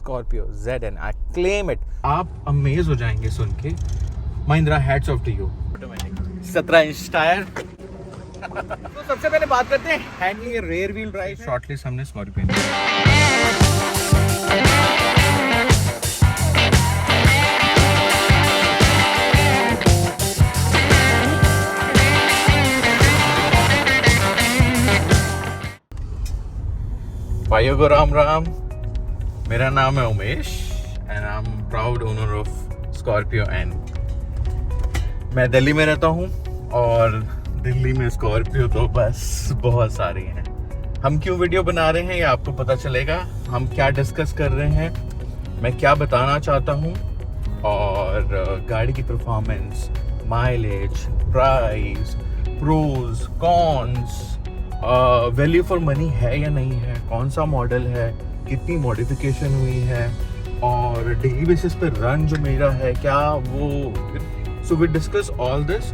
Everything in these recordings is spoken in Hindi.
Scorpio ZN. I claim it. आप अमेज हो जाएंगे सुन के. Mahindra, hats off to you. Automatic. 17 inch tyre. तो सबसे पहले बात करते हैं हैंडली रेयर व्हील ड्राइव. शॉर्टलिस्ट हमने स्कॉर्पियो. भाइयों को राम राम. मेरा नाम है Umesh and I am proud owner of Scorpio N. मैं दिल्ली में रहता हूँ और दिल्ली में स्कॉर्पियो तो बस बहुत सारी हैं. हम क्यों वीडियो बना रहे हैं ये आपको पता चलेगा. हम क्या डिस्कस कर रहे हैं, मैं क्या बताना चाहता हूँ, और गाड़ी की performance, mileage, price, pros, cons, value for money है या नहीं है, कौन सा मॉडल है, कितनी मॉडिफिकेशन हुई है, और डेली बेसिस पे रन जो मेरा है क्या वो. So we discuss all this.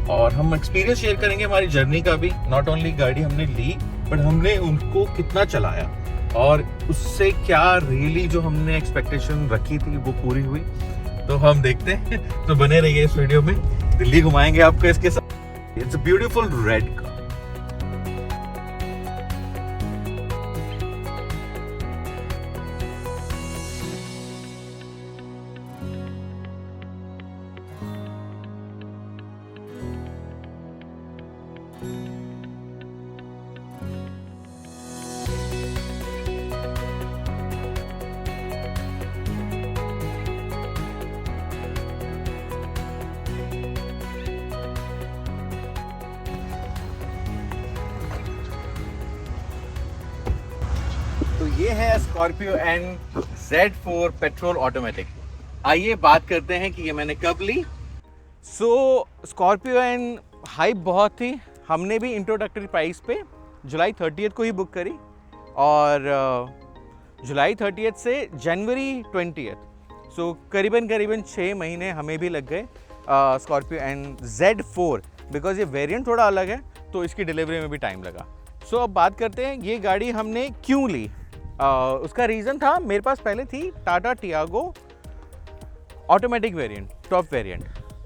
और हम एक्सपीरियंस शेयर करेंगे हमारी जर्नी का भी. नॉट ओनली गाड़ी हमने ली बट हमने उनको कितना चलाया और उससे क्या रियली जो हमने एक्सपेक्टेशन रखी थी वो पूरी हुई. तो हम देखते हैं. तो बने रहिए इस वीडियो में. दिल्ली घुमाएंगे आपको इसके साथ. It's a beautiful red car. तो ये है Scorpio N Z4 petrol automatic. आइए बात करते हैं कि ये मैंने कब ली. सो स्कॉर्पियो एन हाइप बहुत थी. हमने भी इंट्रोडक्टरी प्राइस पे जुलाई 30th को ही बुक करी और जुलाई 30th से जनवरी 20th, सो करीबन 6 महीने हमें भी लग गए स्कॉर्पियो एन Z4. बिकॉज ये वेरिएंट थोड़ा अलग है तो इसकी डिलीवरी में भी टाइम लगा. सो अब बात करते हैं ये गाड़ी हमने क्यों ली. उसका रीज़न था, मेरे पास पहले थी Tata Tiago automatic variant, top variant,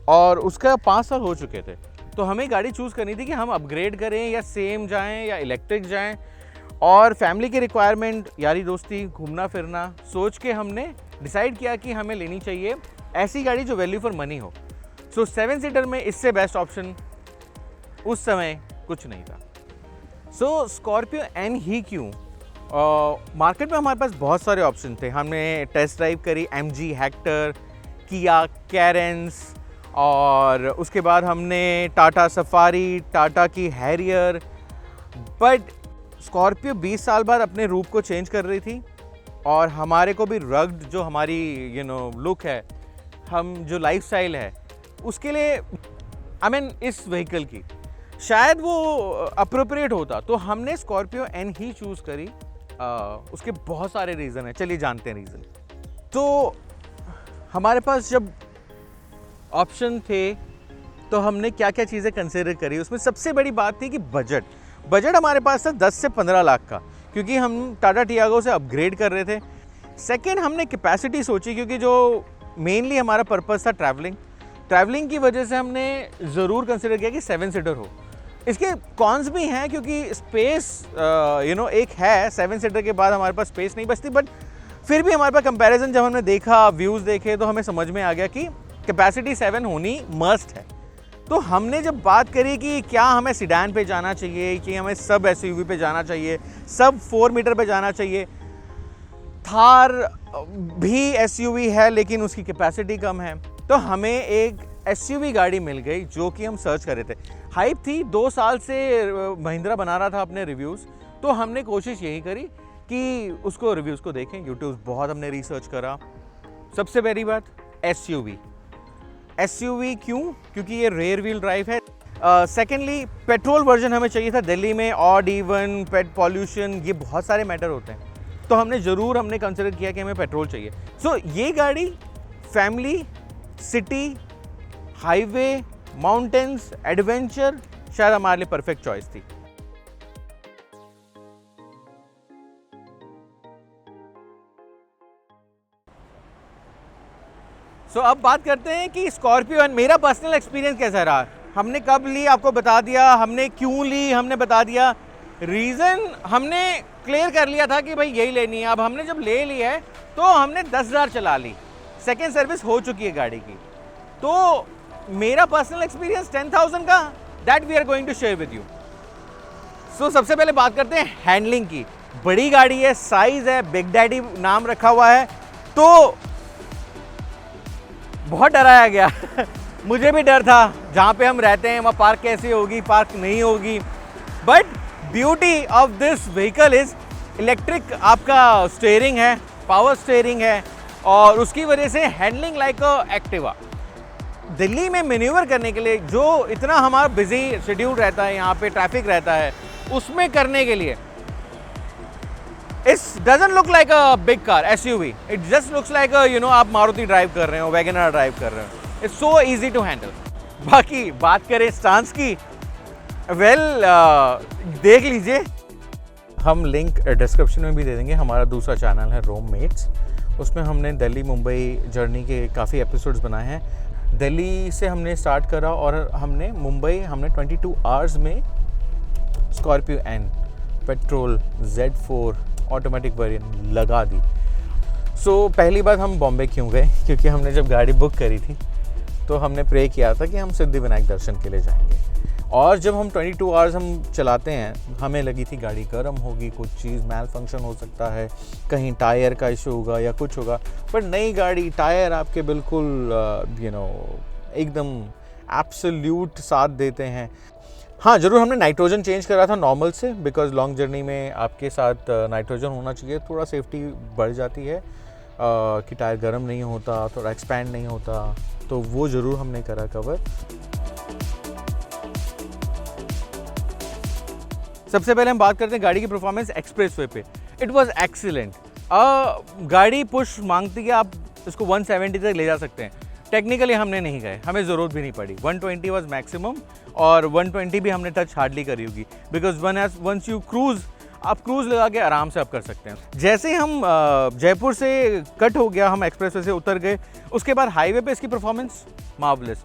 और उसका 5 साल हो चुके थे. तो हमें गाड़ी चूज़ करनी थी कि हम अपग्रेड करें या सेम जाएं या इलेक्ट्रिक जाएं. और फैमिली की रिक्वायरमेंट, यारी दोस्ती, घूमना फिरना सोच के हमने डिसाइड किया कि हमें लेनी चाहिए ऐसी गाड़ी जो वैल्यू फॉर मनी हो. सो 7 सीटर में इससे बेस्ट ऑप्शन उस समय कुछ नहीं था. सो स्कॉर्पियो एन ही क्यों. मार्केट में हमारे पास बहुत सारे ऑप्शन थे. हमने टेस्ट ड्राइव करी MG हेक्टर, किया कैरेंस, और उसके बाद हमने टाटा सफारी, टाटा की हैरियर. बट स्कॉर्पियो 20 साल बाद अपने रूप को चेंज कर रही थी और हमारे को भी रग्ड जो हमारी लुक है, हम जो लाइफस्टाइल है, उसके लिए इस व्हीकल की शायद वो अप्रोप्रिएट होता. तो हमने स्कॉर्पियो एन ही चूज़ करी. उसके बहुत सारे रीज़न हैं, चलिए जानते हैं रीज़न. तो हमारे पास जब ऑप्शन थे तो हमने क्या क्या चीज़ें कंसिडर करी. उसमें सबसे बड़ी बात थी कि बजट हमारे पास था 10 से 15 लाख का, क्योंकि हम टाटा टियागो से अपग्रेड कर रहे थे. सेकेंड, हमने कैपेसिटी सोची, क्योंकि जो मेनली हमारा पर्पस था ट्रैवलिंग की वजह से हमने ज़रूर कंसिडर किया कि 7 सीटर हो. इसके कॉन्स भी हैं, क्योंकि स्पेस एक है, 7 सीटर के बाद हमारे पास स्पेस नहीं बचती. बट फिर भी हमारे पास कंपैरिजन जब हमने देखा, व्यूज़ देखे, तो हमें समझ में आ गया कि कैपेसिटी 7 होनी मस्ट है. तो हमने जब बात करी कि क्या हमें सिडान पे जाना चाहिए, कि हमें सब SUV पे जाना चाहिए, सब 4 मीटर पे जाना चाहिए. थार भी SUV है लेकिन उसकी कैपेसिटी कम है. तो हमें एक SUV गाड़ी मिल गई जो कि हम सर्च कर रहे थे. हाइप थी, 2 साल से महिंद्रा बना रहा था अपने रिव्यूज़. तो हमने कोशिश यही करी कि उसको रिव्यूज़ को देखें. यूट्यूब बहुत हमने रिसर्च करा. सबसे पहली बात SUV क्यों, क्योंकि ये रेयर व्हील ड्राइव है. सेकेंडली, पेट्रोल वर्जन हमें चाहिए था. दिल्ली में ऑड इवन, पेट पॉल्यूशन, ये बहुत सारे मैटर होते हैं. तो हमने कंसिडर किया कि हमें पेट्रोल चाहिए. सो ये गाड़ी family, city, highway, mountains, adventure शायद हमारे लिए परफेक्ट चॉइस थी. सो अब बात करते हैं कि स्कॉर्पियो एंड मेरा पर्सनल एक्सपीरियंस कैसा रहा। हमने कब ली आपको बता दिया, हमने क्यों ली हमने बता दिया, रीज़न हमने क्लियर कर लिया था कि भाई यही लेनी है। अब हमने जब ले ली है तो हमने 10,000 चला ली, सेकेंड सर्विस हो चुकी है गाड़ी की। तो मेरा पर्सनल एक्सपीरियंस 10,000 का that we are going to share with you. So सबसे पहले बात करते हैं हैंडलिंग की। बड़ी गाड़ी है, साइज़ है, बिग डैडी नाम रखा हुआ है, तो बहुत डराया गया मुझे भी डर था, जहाँ पे हम रहते हैं वहाँ पार्क कैसे होगी, पार्क नहीं होगी। But beauty of this vehicle is electric आपका स्टीयरिंग है, पावर स्टीयरिंग है, और उसकी वजह से हैंडलिंग लाइक अ एक्टिवा। दिल्ली में मैन्यूवर करने के लिए जो इतना हमारा बिजी शेड्यूल रहता है, यहाँ पे ट्रैफिक रहता है, उसमें करने के लिए it's doesn't look like a big car SUV, it just looks like आप मारुति ड्राइव कर रहे हो, वैगनर ड्राइव कर रहे हो। It's so easy to handle. बाकी बात करें स्टांस की, देख लीजिए, हम लिंक डिस्क्रिप्शन में भी दे देंगे। हमारा दूसरा चैनल है रोममेट्स, उसमें हमने दिल्ली मुंबई जर्नी के काफ़ी एपिसोड्स बनाए हैं। दिल्ली से हमने स्टार्ट करा और हमने मुंबई 22 आवर्स में Scorpio N petrol Z4 automatic variant लगा दी। सो पहली बार हम बॉम्बे क्यों गए, क्योंकि हमने जब गाड़ी बुक करी थी तो हमने प्रे किया था कि हम सिद्धिविनायक दर्शन के लिए जाएंगे। और जब हम 22 आवर्स हम चलाते हैं, हमें लगी थी गाड़ी गर्म होगी, कुछ चीज़ मैल फंक्शन हो सकता है, कहीं टायर का इशू होगा या कुछ होगा। पर नई गाड़ी, टायर आपके बिल्कुल एकदम एब्सोल्यूट साथ देते हैं। हाँ, ज़रूर हमने नाइट्रोजन चेंज करा था नॉर्मल से, बिकॉज लॉन्ग जर्नी में आपके साथ नाइट्रोजन होना चाहिए, थोड़ा सेफ्टी बढ़ जाती है कि टायर गर्म नहीं होता, थोड़ा एक्सपैंड नहीं होता, तो वो ज़रूर हमने करा कवर। सबसे पहले हम बात करते हैं गाड़ी की परफॉर्मेंस एक्सप्रेसवे पे। It was excellent. गाड़ी पुश मांगती है, आप इसको 170 तक ले जा सकते हैं। टेक्निकली हमने नहीं गए, हमें ज़रूरत भी नहीं पड़ी। 120 वाज मैक्सिमम, और 120 भी हमने टच हार्डली करी होगी, बिकॉज वंस यू क्रूज़, आप क्रूज़ लगा के आराम से आप कर सकते हैं। जैसे हम जयपुर से कट हो गया, हम एक्सप्रेसवे से उतर गए, उसके बाद हाईवे पे इसकी परफॉर्मेंस मार्वलस।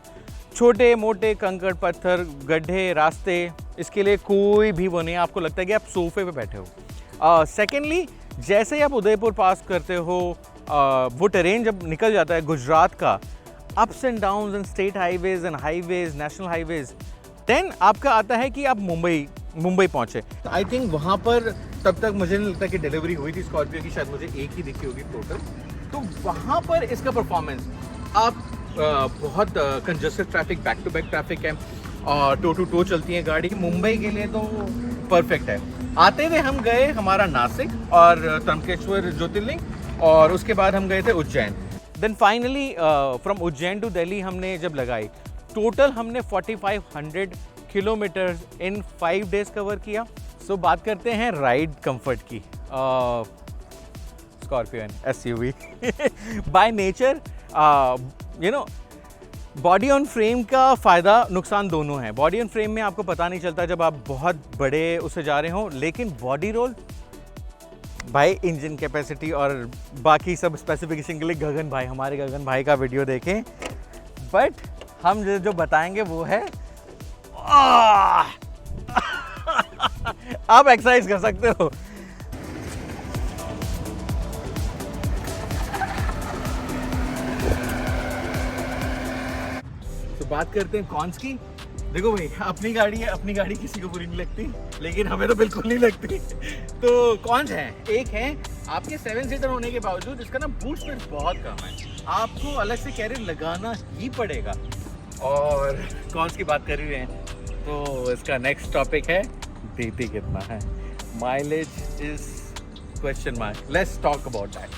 छोटे मोटे कंकड़ पत्थर, गड्ढे, रास्ते, इसके लिए कोई भी वो नहीं है, आपको लगता है कि आप सोफे पे बैठे हो। सेकेंडली, जैसे ही आप उदयपुर पास करते हो, वो टेरेन जब निकल जाता है गुजरात का, ups and downs and state highways and highways, national highways, then आपका आता है कि आप मुंबई पहुँचे। आई थिंक वहाँ पर तब तक मुझे नहीं लगता कि डिलीवरी हुई थी स्कॉर्पियो की, शायद मुझे एक ही दिखी होगी टोटल। तो वहाँ पर इसका परफॉर्मेंस, आप बहुत congested traffic, back to back traffic है, और टो टू टो चलती है गाड़ी, मुंबई के लिए तो परफेक्ट है। आते हुए हम गए हमारा नासिक और त्र्यंबकेश्वर ज्योतिर्लिंग, और उसके बाद हम गए थे Ujjain. Then finally from Ujjain to Delhi हमने जब लगाई, टोटल हमने 4500 किलोमीटर इन 5 डेज कवर किया। सो बात करते हैं राइड कंफर्ट की। Scorpio N SUV by nature, body on frame का फ़ायदा नुकसान दोनों है। बॉडी ऑन फ्रेम में आपको पता नहीं चलता जब आप बहुत बड़े उससे जा रहे हो, लेकिन बॉडी रोल भाई, इंजन कैपेसिटी और बाकी सब स्पेसिफिकेशन के लिए गगन भाई, हमारे गगन भाई का वीडियो देखें। बट हम जो बताएंगे वो है आप एक्सरसाइज कर सकते हो। तो बात करते हैं कॉन्स की। देखो भाई, अपनी गाड़ी है, अपनी गाड़ी किसी को बुरी नहीं लगती, लेकिन हमें तो बिल्कुल नहीं लगती। तो कॉन्स हैं, एक है आपके 7 सीटर होने के बावजूद इसका ना बूट स्पेस बहुत कम है, आपको अलग से कैरियर लगाना ही पड़ेगा। और कॉन्स की बात कर रहे हैं तो इसका नेक्स्ट टॉपिक है देती कितना है। Mileage is question mark, let's talk about that.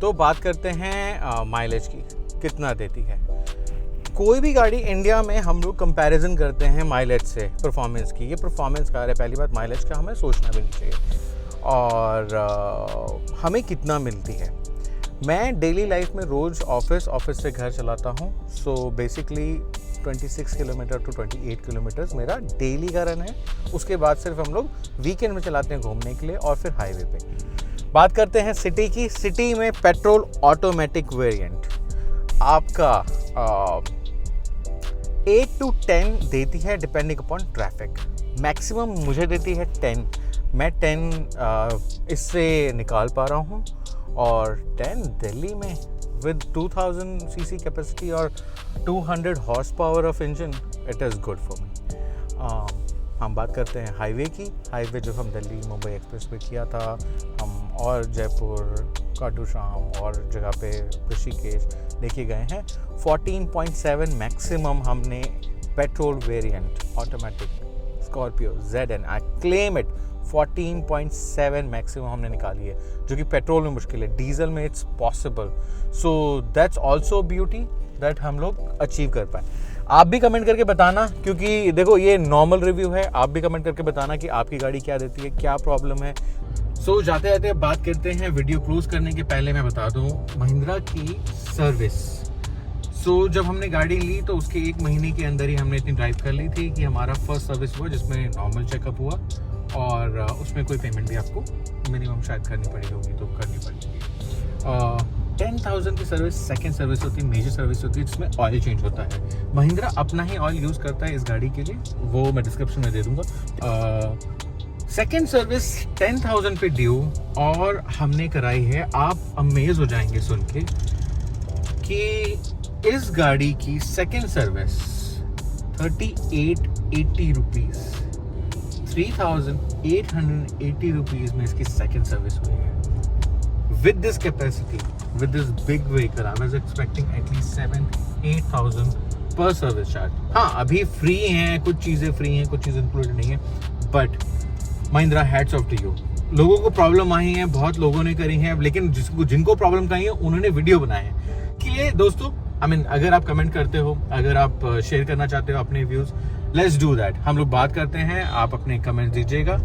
तो बात करते हैं माइलेज की, कितना देती है। कोई भी गाड़ी इंडिया में हम लोग कंपैरिजन करते हैं माइलेज से परफॉर्मेंस की। ये परफॉर्मेंस कार है, पहली बात माइलेज का हमें सोचना भी नहीं चाहिए, और हमें कितना मिलती है। मैं डेली लाइफ में रोज़ ऑफिस से घर चलाता हूँ। So basically 26 kilometre to 28 kilometres मेरा डेली का रन है। उसके बाद सिर्फ हम लोग वीकेंड में चलाते हैं घूमने के लिए और फिर हाईवे पे। बात करते हैं सिटी की। सिटी में पेट्रोल ऑटोमेटिक वेरिएंट आपका 8 to 10 देती है डिपेंडिंग अपॉन ट्रैफिक। मैक्सिमम मुझे देती है 10। मैं 10 इससे निकाल पा रहा हूँ और 10 दिल्ली में विद 2000 सीसी कैपेसिटी और 200 horse power of engine, it is good for me. हम बात करते हैं हाईवे की। हाईवे जब हम दिल्ली मुंबई एक्सप्रेस पे किया था, हम और जयपुर, खाटू श्याम और जगह पे ऋषिकेश लेके गए हैं। 14.7 मैक्सिमम हमने petrol variant automatic Scorpio ZN, I claim it, 14.7 maximum हमने निकाली है, जो कि पेट्रोल में मुश्किल है। डीजल में it's possible. So that's also beauty that हम लोग अचीव कर पाए। आप भी कमेंट करके बताना, क्योंकि देखो ये नॉर्मल रिव्यू है। आप भी कमेंट करके बताना कि आपकी गाड़ी क्या देती है, क्या प्रॉब्लम है। सो जाते जाते बात करते हैं, वीडियो क्लोज करने के पहले मैं बता दूं महिंद्रा की सर्विस। सो जब हमने गाड़ी ली तो उसके 1 महीने के अंदर ही हमने इतनी ड्राइव कर ली थी कि हमारा फर्स्ट सर्विस हुआ, जिसमें नॉर्मल चेकअप हुआ और उसमें कोई पेमेंट भी आपको मिनिमम शायद करनी पड़ी होगी, तो करनी पड़ेगी। 10,000 की सर्विस सेकंड सर्विस होती है, मेजर सर्विस होती है, जिसमें ऑयल चेंज होता है। महिंद्रा अपना ही ऑयल यूज़ करता है इस गाड़ी के लिए, वो मैं डिस्क्रिप्शन में दे दूंगा। सेकंड सर्विस 10,000 पे ड्यू और हमने कराई है। आप अमेज हो जाएंगे सुन के कि इस गाड़ी की सेकंड सर्विस 3880 रुपीज़, 3,880 रुपीज़ में इसकी सेकंड सर्विस हुई है। With this capacity, with this big vehicle, I was expecting at least 7-8,000 per service charge. हाँ, अभी फ्री हैं, कुछ चीज़ें फ्री हैं, कुछ चीज़ें इंक्लूडेड नहीं है, but Mahindra hats off to you. लोगों को प्रॉब्लम आई है, बहुत लोगों ने करी है, लेकिन जिनको प्रॉब्लम आई है उन्होंने वीडियो बनाए हैं कि दोस्तों, अगर आप कमेंट करते हो, अगर आप शेयर करना चाहते हो अपने व्यूज़, लेट्स डू दैट। हम लोग बात करते हैं, आप अपने कमेंट दीजिएगा,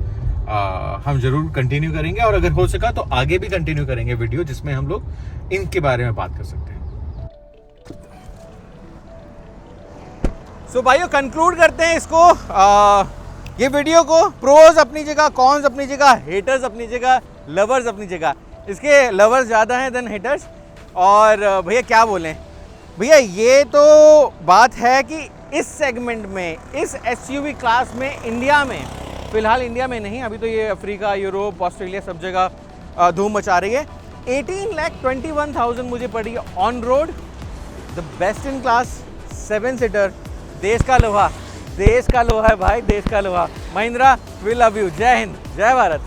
हम जरूर कंटिन्यू करेंगे और अगर हो सका तो आगे भी कंटिन्यू करेंगे वीडियो, जिसमें हम लोग इनके बारे में बात कर सकते हैं। सो भाइयों, कंक्लूड करते हैं इसको, ये वीडियो को। प्रोज अपनी जगह, कॉन्स अपनी जगह, हेटर्स अपनी जगह, लवर्स अपनी जगह। इसके लवर्स ज़्यादा हैं देन हेटर्स। और भैया क्या बोलें भैया, ये तो बात है कि इस सेगमेंट में, इस SUV क्लास में, इंडिया में, फिलहाल इंडिया में नहीं, अभी तो ये अफ्रीका, यूरोप, ऑस्ट्रेलिया सब जगह धूम मचा रही है। 18,21,000 मुझे पड़ी on road, the best in class 7 seater. देश का लोहा, देश का लोहा है भाई, देश का लोहा। Mahindra, we love you. जय हिंद, जय भारत।